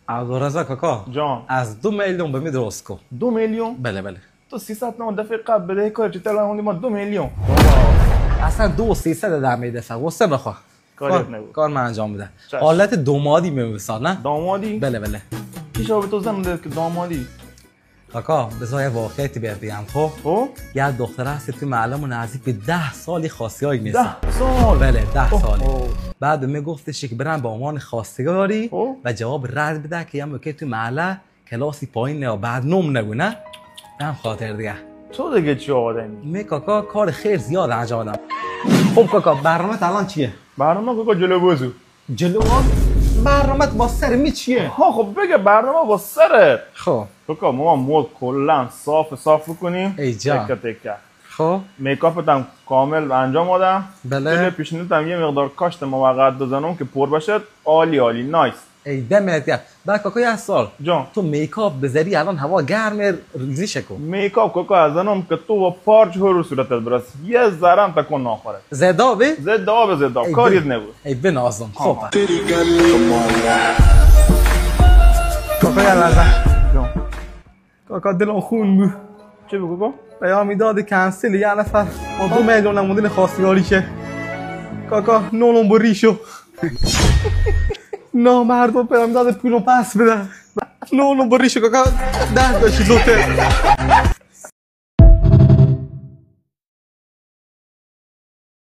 عبدالرزاق کاکا جان از 2 میلیون به می درست کن. 2 میلیون بله بله. تو 300 نمون دفعه قبل بده کار چه تلفنی ما 2 میلیون اصلا 2,300 در میده سر واسه بخوا کاریت نگو کار من انجام بده. چشم. حالت دومادی میمثال نه؟ دامادی بله بله. کی شو به تو زن داد که دامادی کاکا بذار واقعیتی بهت بگم. خب خب یه دختره هست توی معلم نزدیک به 10 سالی خواستگاری نیست. 10 سال بله 10 سالی. اوه. بعد میگفتش که برن به عنوان خواستگاری اوه. و جواب رد بده که یه که توی محله کلاسی پایین نه بعد نوم نگو نه. به هم خاطر دیگه. تو دیگه چی آدمی می کاکا کار خیر زیاد انجام دادم. خب کاکا برنامه الان چیه؟ برنامه که جلو بازو جلو برنامه با سر می چیه؟ ها خب بگه برنامه با سرت خب تو ما مود کلا صاف کنیم ای جان. تکه تکه خب میکاپت هم کامل انجام دادم بله. جلوی پیشونیت هم یه مقدار کاشت موقت بزنم که پر بشه عالی نایس ای دمت گرم. بعد کاکا یه سال جان تو میکاپ بذاری الان هوا گرمه ریزی شکو میکاپ کوکا ازنم که تو و پارچ رو صورتت برس یه ذره هم تکون ناخوره زدابه؟ زد آب کاریت نگو ای بنازم. خب کاکا یه لحظه. جان کاکا دلم خون بود. چی بگو کوکا پیامی داد کنسل یه نفر ما 2 میلیون نموندین خواستگاری شه. کاکا نونم بریشو نامردم پیامی داد پولو پس بده. نونم بریشو کاکا 10 تا چیزوته.